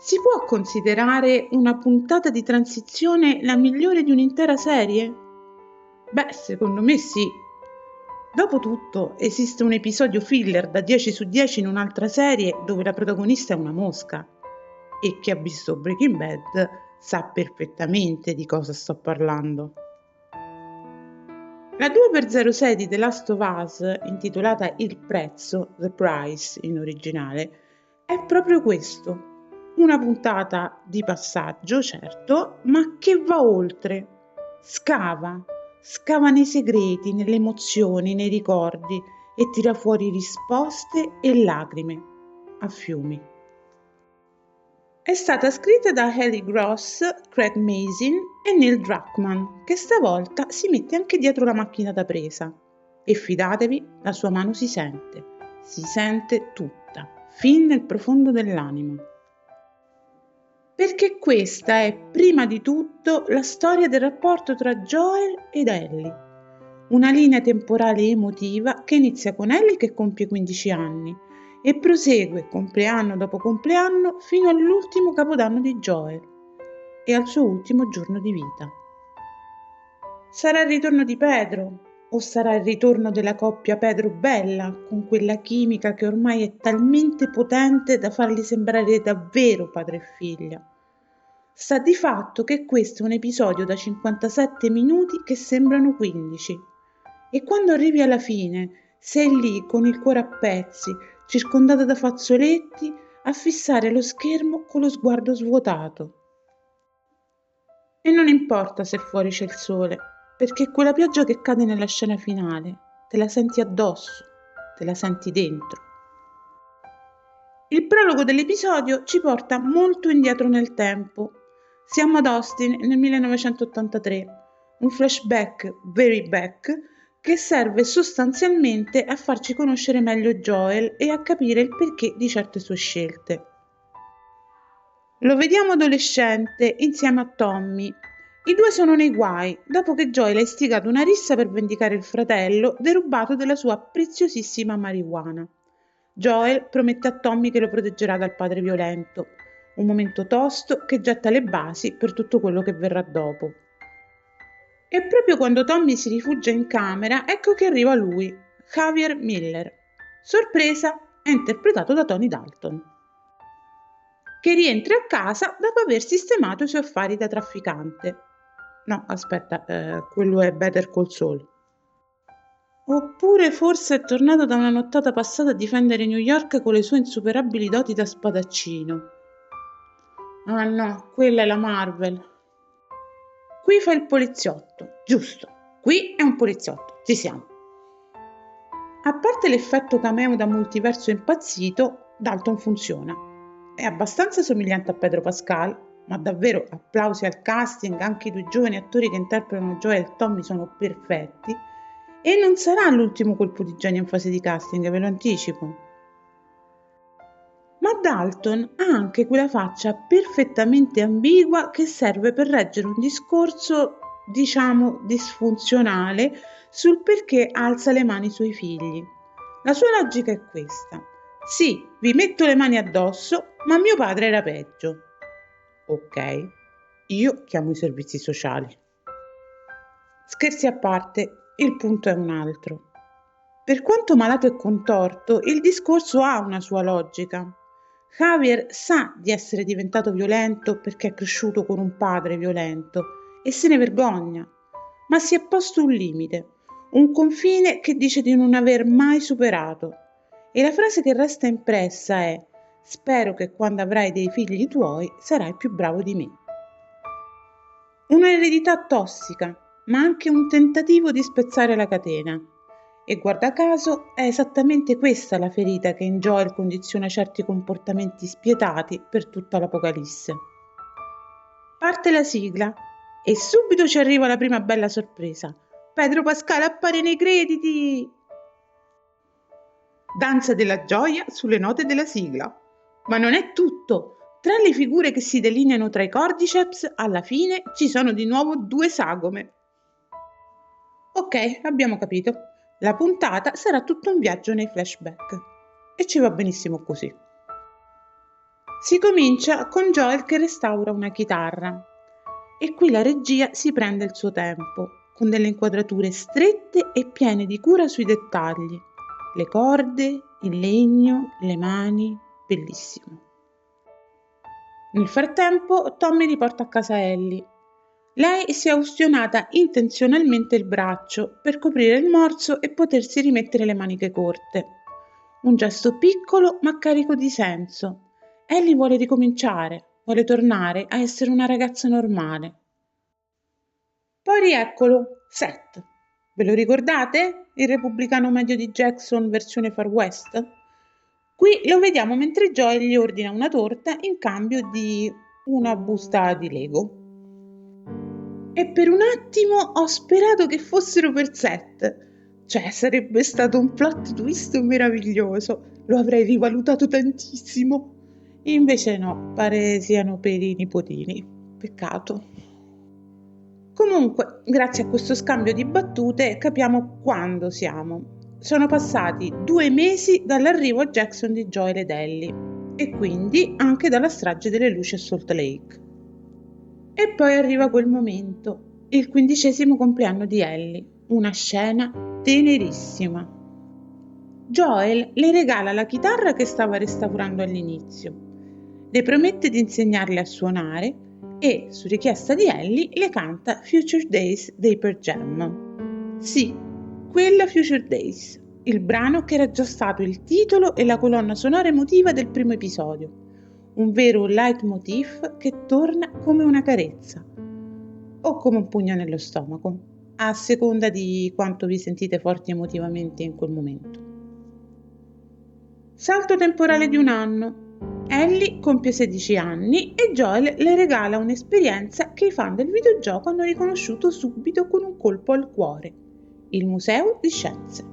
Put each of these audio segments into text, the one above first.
Si può considerare una puntata di transizione la migliore di un'intera serie? Beh, secondo me sì. Dopotutto, esiste un episodio filler da 10 su 10 in un'altra serie dove la protagonista è una mosca. E chi ha visto Breaking Bad sa perfettamente di cosa sto parlando. La 2x06 di The Last of Us, intitolata Il prezzo, The Price in originale, è proprio questo. Una puntata di passaggio, certo, ma che va oltre. Scava nei segreti, nelle emozioni, nei ricordi e tira fuori risposte e lacrime a fiumi. È stata scritta da Haley Gross, Craig Mazin e Neil Druckmann, che stavolta si mette anche dietro la macchina da presa. E fidatevi, la sua mano si sente tutta, fin nel profondo dell'anima. Perché questa è prima di tutto la storia del rapporto tra Joel ed Ellie. Una linea temporale emotiva che inizia con Ellie che compie 15 anni e prosegue compleanno dopo compleanno fino all'ultimo capodanno di Joel e al suo ultimo giorno di vita. Sarà il ritorno di Pedro o sarà il ritorno della coppia Pedro-Bella con quella chimica che ormai è talmente potente da farli sembrare davvero padre e figlia? Sta di fatto che questo è un episodio da 57 minuti che sembrano 15 e quando arrivi alla fine sei lì con il cuore a pezzi, circondata da fazzoletti, a fissare lo schermo con lo sguardo svuotato. E non importa se fuori c'è il sole, perché quella pioggia che cade nella scena finale, te la senti addosso, te la senti dentro. Il prologo dell'episodio ci porta molto indietro nel tempo. Siamo ad Austin nel 1983, un flashback very back che serve sostanzialmente a farci conoscere meglio Joel e a capire il perché di certe sue scelte. Lo vediamo adolescente insieme a Tommy. I due sono nei guai dopo che Joel ha istigato una rissa per vendicare il fratello derubato della sua preziosissima marijuana. Joel promette a Tommy che lo proteggerà dal padre violento, un momento tosto che getta le basi per tutto quello che verrà dopo. E proprio quando Tommy si rifugia in camera, ecco che arriva lui, Javier Miller. Sorpresa, è interpretato da Tony Dalton, che rientra a casa dopo aver sistemato i suoi affari da trafficante. No, aspetta, quello è Better Call Saul. Oppure forse è tornato da una nottata passata a difendere New York con le sue insuperabili doti da spadaccino. Ah no, quella è la Marvel. Qui fa il poliziotto, giusto, qui è un poliziotto, ci siamo. A parte l'effetto cameo da multiverso impazzito, Dalton funziona. È abbastanza somigliante a Pedro Pascal, ma davvero applausi al casting, anche i due giovani attori che interpretano Joel e Tommy sono perfetti. E non sarà l'ultimo colpo di genio in fase di casting, ve lo anticipo. Ma Dalton ha anche quella faccia perfettamente ambigua che serve per reggere un discorso, diciamo, disfunzionale sul perché alza le mani sui figli. La sua logica è questa. Sì, vi metto le mani addosso, ma mio padre era peggio. Ok, io chiamo i servizi sociali. Scherzi a parte, il punto è un altro. Per quanto malato e contorto, il discorso ha una sua logica. Javier sa di essere diventato violento perché è cresciuto con un padre violento e se ne vergogna, ma si è posto un limite, un confine che dice di non aver mai superato. E la frase che resta impressa è: spero che quando avrai dei figli tuoi sarai più bravo di me. Una eredità tossica, ma anche un tentativo di spezzare la catena. E guarda caso è esattamente questa la ferita che in Joel condiziona certi comportamenti spietati per tutta l'Apocalisse. Parte la sigla e subito ci arriva la prima bella sorpresa. Pedro Pascal appare nei crediti! Danza della gioia sulle note della sigla. Ma non è tutto! Tra le figure che si delineano tra i cordyceps, alla fine ci sono di nuovo due sagome. Ok, abbiamo capito. La puntata sarà tutto un viaggio nei flashback. E ci va benissimo così. Si comincia con Joel che restaura una chitarra e qui la regia si prende il suo tempo, con delle inquadrature strette e piene di cura sui dettagli. Le corde, il legno, le mani, bellissimo. Nel frattempo Tommy riporta a casa Ellie. Lei si è ustionata intenzionalmente il braccio per coprire il morso e potersi rimettere le maniche corte. Un gesto piccolo ma carico di senso. Ellie vuole ricominciare, vuole tornare a essere una ragazza normale. Poi rieccolo, Seth. Ve lo ricordate? Il repubblicano medio di Jackson versione Far West? Qui lo vediamo mentre Joel gli ordina una torta in cambio di una busta di Lego. E per un attimo ho sperato che fossero per Seth. Cioè, sarebbe stato un plot twist meraviglioso. Lo avrei rivalutato tantissimo. Invece no, pare siano per i nipotini. Peccato. Comunque, grazie a questo scambio di battute, capiamo quando siamo. Sono passati 2 mesi dall'arrivo a Jackson di Joel ed Ellie, e quindi anche dalla strage delle luci a Salt Lake. E poi arriva quel momento, il 15° compleanno di Ellie, una scena tenerissima. Joel le regala la chitarra che stava restaurando all'inizio, le promette di insegnarle a suonare e, su richiesta di Ellie, le canta Future Days dei Pearl Jam. Sì, quella Future Days, il brano che era già stato il titolo e la colonna sonora emotiva del primo episodio. Un vero leitmotiv che torna come una carezza o come un pugno nello stomaco, a seconda di quanto vi sentite forti emotivamente in quel momento. Salto temporale di un anno. Ellie compie 16 anni e Joel le regala un'esperienza che i fan del videogioco hanno riconosciuto subito con un colpo al cuore: il Museo di Scienze.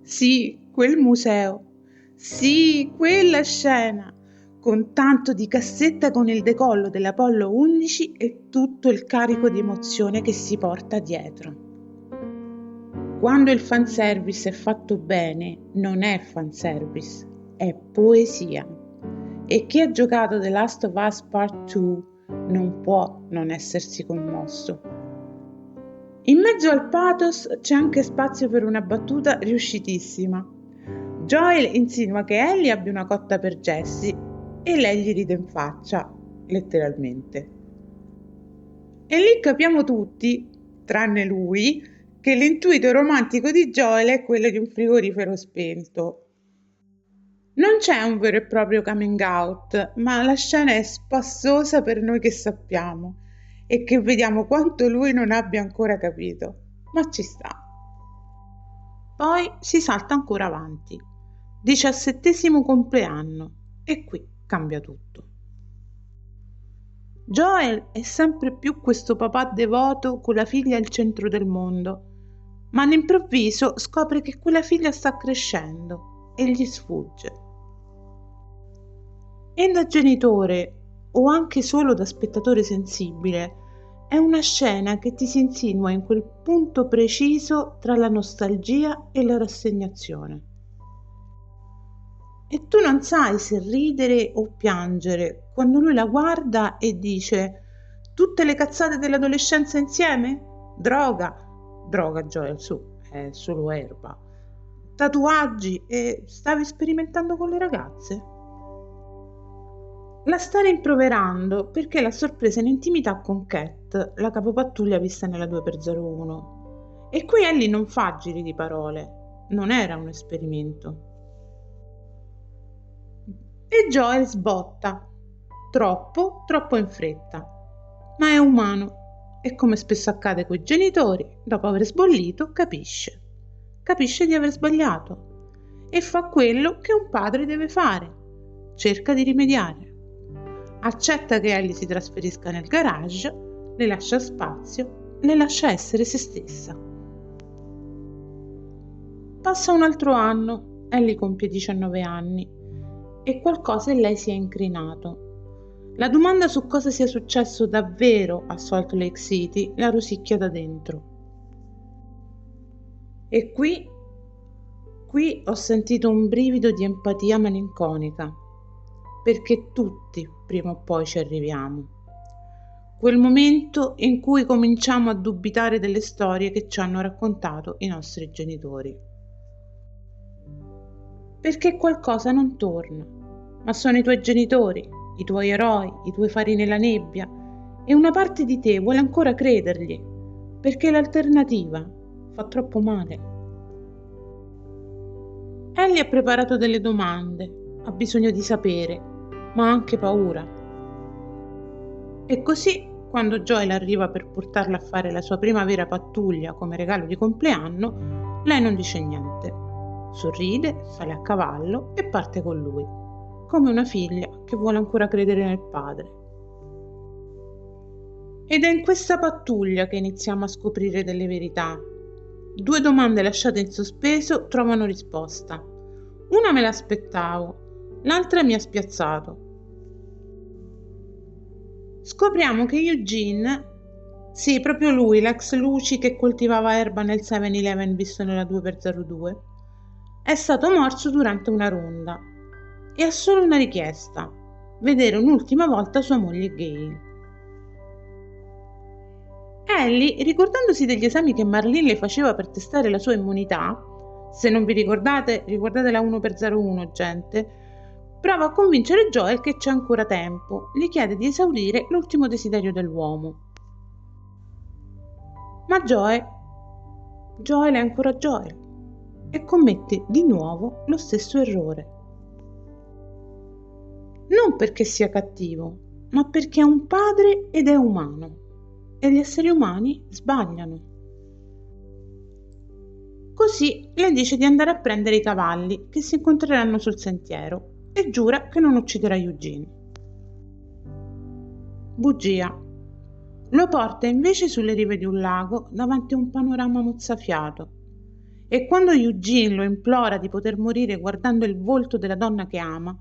Sì, quel museo. Sì, quella scena, con tanto di cassetta con il decollo dell'Apollo 11 e tutto il carico di emozione che si porta dietro. Quando il fanservice è fatto bene, non è fanservice, è poesia. E chi ha giocato The Last of Us Part 2 non può non essersi commosso. In mezzo al pathos c'è anche spazio per una battuta riuscitissima. Joel insinua che Ellie abbia una cotta per Jessie e lei gli ride in faccia, letteralmente. E lì capiamo tutti, tranne lui, che l'intuito romantico di Joel è quello di un frigorifero spento. Non c'è un vero e proprio coming out, ma la scena è spassosa per noi che sappiamo e che vediamo quanto lui non abbia ancora capito, ma ci sta. Poi si salta ancora avanti. 17° compleanno e qui cambia tutto. Joel è sempre più questo papà devoto con la figlia al centro del mondo, ma all'improvviso scopre che quella figlia sta crescendo e gli sfugge. E da genitore, o anche solo da spettatore sensibile, è una scena che ti si insinua in quel punto preciso tra la nostalgia e la rassegnazione. E tu non sai se ridere o piangere quando lui la guarda e dice: tutte le cazzate dell'adolescenza insieme? Droga, Joel, su, è solo erba. Tatuaggi e stavi sperimentando con le ragazze? La sta rimproverando perché l'ha sorpresa in intimità con Cat, la capopattuglia vista nella 2x01. E qui Ellie non fa giri di parole, non era un esperimento. E Joel sbotta, troppo in fretta, ma è umano e come spesso accade coi genitori, dopo aver sbollito capisce di aver sbagliato e fa quello che un padre deve fare, cerca di rimediare, accetta che Ellie si trasferisca nel garage, le lascia spazio, le lascia essere se stessa. Passa un altro anno, Ellie compie 19 anni. E qualcosa in lei si è incrinato. La domanda su cosa sia successo davvero a Salt Lake City la rosicchia da dentro. E qui ho sentito un brivido di empatia malinconica. perché tutti prima o poi ci arriviamo. Quel momento in cui cominciamo a dubitare delle storie che ci hanno raccontato i nostri genitori. Perché qualcosa non torna, ma sono i tuoi genitori, i tuoi eroi, i tuoi fari nella nebbia, e una parte di te vuole ancora credergli, perché l'alternativa fa troppo male. Ellie ha preparato delle domande, ha bisogno di sapere, ma ha anche paura. E così, quando Joel arriva per portarla a fare la sua prima vera pattuglia come regalo di compleanno, lei non dice niente. Sorride, sale a cavallo e parte con lui, come una figlia che vuole ancora credere nel padre. Ed è in questa pattuglia che iniziamo a scoprire delle verità. 2 domande lasciate in sospeso trovano risposta. Una me l'aspettavo, l'altra mi ha spiazzato. Scopriamo che Eugene, sì, proprio lui, l'ex Luci che coltivava erba nel 7-Eleven visto nella 2x02, è stato morso durante una ronda e ha solo una richiesta: vedere un'ultima volta sua moglie Gail. Ellie, ricordandosi degli esami che Marlene le faceva per testare la sua immunità, se non vi ricordate, ricordate la 1x01, gente, prova a convincere Joel che c'è ancora tempo, gli chiede di esaudire l'ultimo desiderio dell'uomo. Ma Joel è ancora Joel e commette di nuovo lo stesso errore. Non perché sia cattivo, ma perché è un padre ed è umano. E gli esseri umani sbagliano. Così le dice di andare a prendere i cavalli che si incontreranno sul sentiero e giura che non ucciderà Eugene. Bugia. Lo porta invece sulle rive di un lago davanti a un panorama mozzafiato e quando Eugene lo implora di poter morire guardando il volto della donna che ama,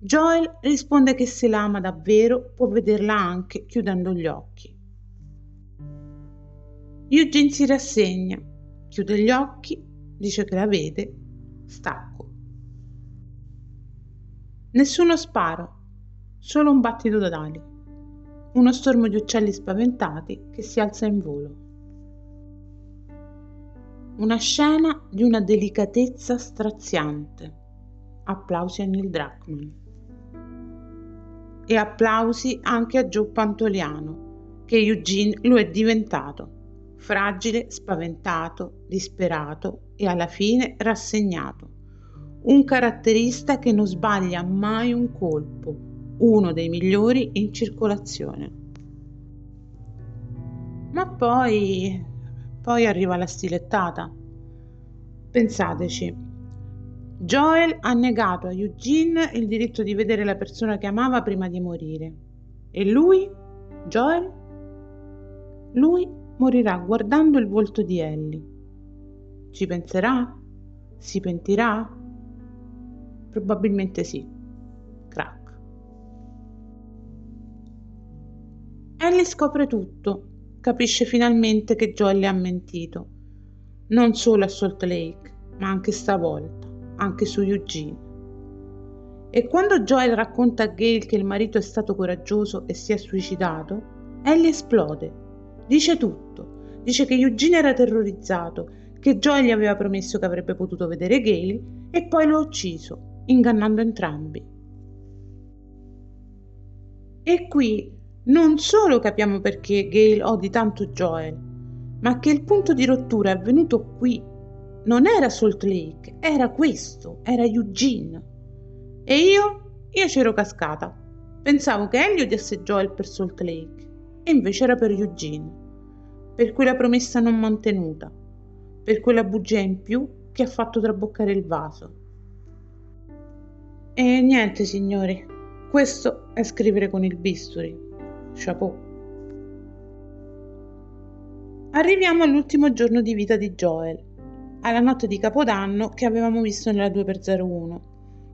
Joel risponde che se l'ama davvero può vederla anche chiudendo gli occhi. Eugene si rassegna, chiude gli occhi, dice che la vede, stacco. Nessuno sparo, solo un battito d'ali, uno stormo di uccelli spaventati che si alza in volo. Una scena di una delicatezza straziante. Applausi a Neil Druckmann. E applausi anche a Joe Pantoliano, che Eugene lo è diventato. Fragile, spaventato, disperato e alla fine rassegnato. Un caratterista che non sbaglia mai un colpo, uno dei migliori in circolazione. Ma poi arriva la stilettata. Pensateci. Joel ha negato a Eugene il diritto di vedere la persona che amava prima di morire. E lui, Joel? Lui morirà guardando il volto di Ellie. Ci penserà? Si pentirà? Probabilmente sì. Crack. Ellie scopre tutto. Capisce finalmente che Joel le ha mentito. Non solo a Salt Lake, ma anche stavolta, anche su Eugene. E quando Joel racconta a Gail che il marito è stato coraggioso e si è suicidato, Ellie esplode. Dice tutto, dice che Eugene era terrorizzato, che Joel gli aveva promesso che avrebbe potuto vedere Gail e poi lo ha ucciso, ingannando entrambi. E qui non solo capiamo perché Gail odi tanto Joel, ma che il punto di rottura è avvenuto qui. Non era Salt Lake, era questo, era Eugene. E io c'ero cascata. Pensavo che Ellie odiasse Joel per Salt Lake. E invece era per Eugene, per quella promessa non mantenuta, per quella bugia in più che ha fatto traboccare il vaso. E niente, signori, questo è scrivere con il bisturi. Chapeau. Arriviamo all'ultimo giorno di vita di Joel, alla notte di Capodanno che avevamo visto nella 2x01,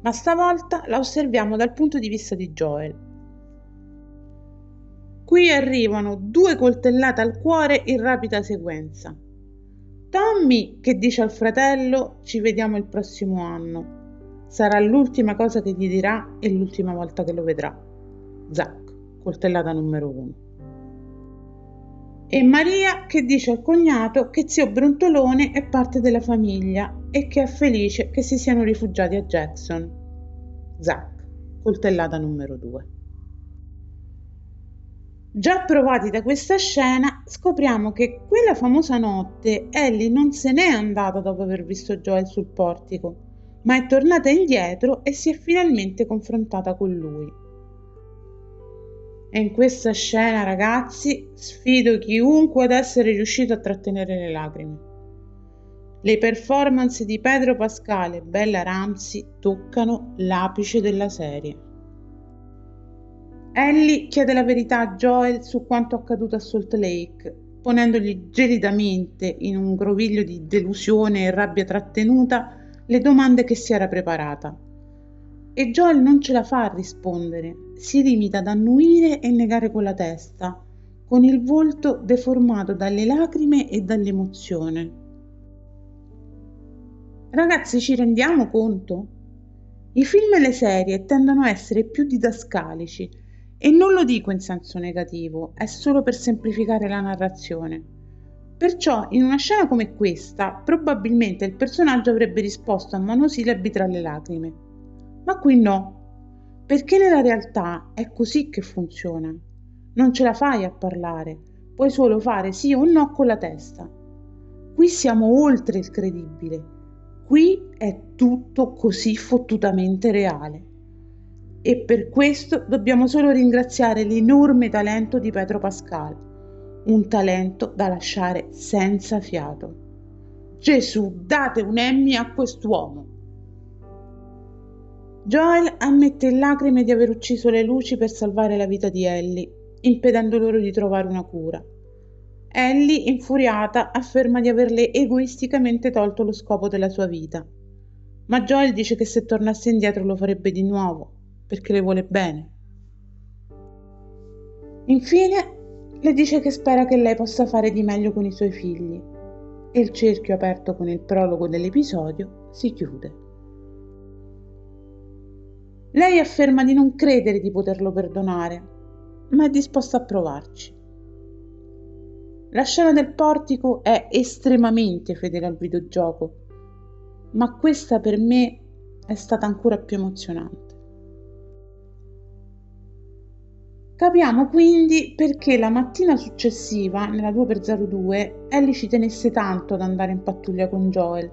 ma stavolta la osserviamo dal punto di vista di Joel. Qui arrivano 2 coltellate al cuore in rapida sequenza. Tommy che dice al fratello: ci vediamo il prossimo anno. Sarà l'ultima cosa che gli dirà e l'ultima volta che lo vedrà. Zack, coltellata numero 1. E Maria che dice al cognato che zio Brontolone è parte della famiglia e che è felice che si siano rifugiati a Jackson. Zack, coltellata numero 2. Già provati da questa scena, scopriamo che quella famosa notte Ellie non se n'è andata dopo aver visto Joel sul portico, ma è tornata indietro e si è finalmente confrontata con lui. E in questa scena, ragazzi, sfido chiunque ad essere riuscito a trattenere le lacrime. Le performance di Pedro Pascal e Bella Ramsey toccano l'apice della serie. Ellie chiede la verità a Joel su quanto accaduto a Salt Lake, ponendogli gelidamente, in un groviglio di delusione e rabbia trattenuta, le domande che si era preparata. E Joel non ce la fa a rispondere, si limita ad annuire e negare con la testa, con il volto deformato dalle lacrime e dall'emozione. Ragazzi, ci rendiamo conto? I film e le serie tendono a essere più didascalici e non lo dico in senso negativo, è solo per semplificare la narrazione. Perciò in una scena come questa probabilmente il personaggio avrebbe risposto a monosillabi tra le lacrime. Ma qui no, perché nella realtà è così che funziona. Non ce la fai a parlare, puoi solo fare sì o no con la testa. Qui siamo oltre il credibile, qui è tutto così fottutamente reale. E per questo dobbiamo solo ringraziare l'enorme talento di Pedro Pascal, un talento da lasciare senza fiato. Gesù, date un Emmy a quest'uomo! Joel ammette in lacrime di aver ucciso le luci per salvare la vita di Ellie, impedendo loro di trovare una cura. Ellie, infuriata, afferma di averle egoisticamente tolto lo scopo della sua vita. Ma Joel dice che se tornasse indietro lo farebbe di nuovo, perché le vuole bene. Infine, le dice che spera che lei possa fare di meglio con i suoi figli. E il cerchio aperto con il prologo dell'episodio si chiude. Lei afferma di non credere di poterlo perdonare, ma è disposta a provarci. La scena del portico è estremamente fedele al videogioco, ma questa per me è stata ancora più emozionante. Capiamo quindi perché la mattina successiva, nella 2x02, Ellie ci tenesse tanto ad andare in pattuglia con Joel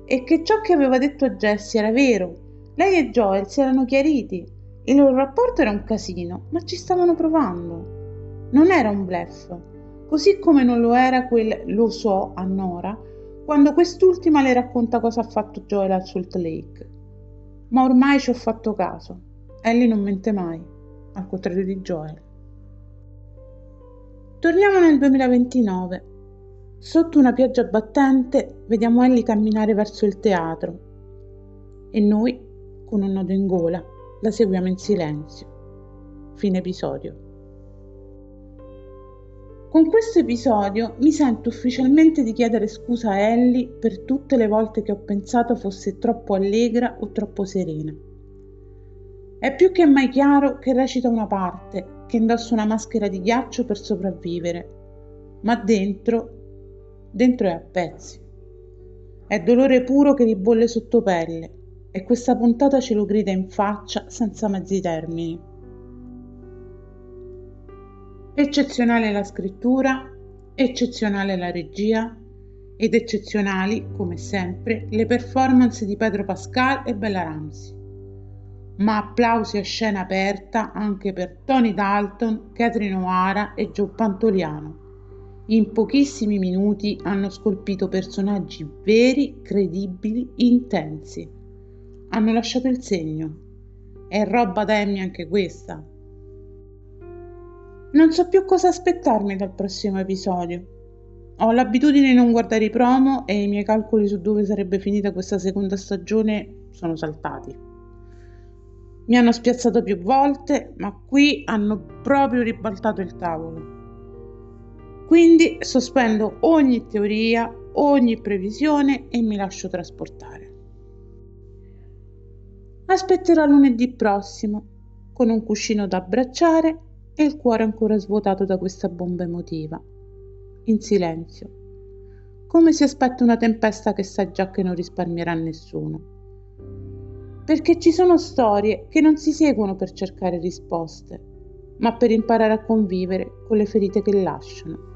e che ciò che aveva detto a Jessie era vero. Lei e Joel si erano chiariti, il loro rapporto era un casino, ma ci stavano provando. Non era un bluff, così come non lo era quel "lo so" a Nora, quando quest'ultima le racconta cosa ha fatto Joel al Salt Lake. Ma ormai ci ho fatto caso, Ellie non mente mai, al contrario di Joel. Torniamo nel 2029. Sotto una pioggia battente vediamo Ellie camminare verso il teatro e noi, con un nodo in gola, la seguiamo in silenzio. Fine episodio. Con questo episodio mi sento ufficialmente di chiedere scusa a Ellie per tutte le volte che ho pensato fosse troppo allegra o troppo serena. È più che mai chiaro che recita una parte, che indossa una maschera di ghiaccio per sopravvivere, ma dentro è a pezzi. È dolore puro che ribolle sotto pelle e questa puntata ce lo grida in faccia senza mezzi termini. Eccezionale la scrittura, eccezionale la regia ed eccezionali, come sempre, le performance di Pedro Pascal e Bella Ramsey. Ma applausi a scena aperta anche per Tony Dalton, Catherine O'Hara e Joe Pantoliano. In pochissimi minuti hanno scolpito personaggi veri, credibili, intensi. Hanno lasciato il segno. È roba da Emmy anche questa. Non so più cosa aspettarmi dal prossimo episodio. Ho l'abitudine di non guardare i promo e i miei calcoli su dove sarebbe finita questa seconda stagione sono saltati. Mi hanno spiazzato più volte, ma qui hanno proprio ribaltato il tavolo. Quindi sospendo ogni teoria, ogni previsione e mi lascio trasportare. Aspetterò lunedì prossimo, con un cuscino da abbracciare e il cuore ancora svuotato da questa bomba emotiva. In silenzio, come si aspetta una tempesta che sa già che non risparmierà nessuno. Perché ci sono storie che non si seguono per cercare risposte, ma per imparare a convivere con le ferite che lasciano.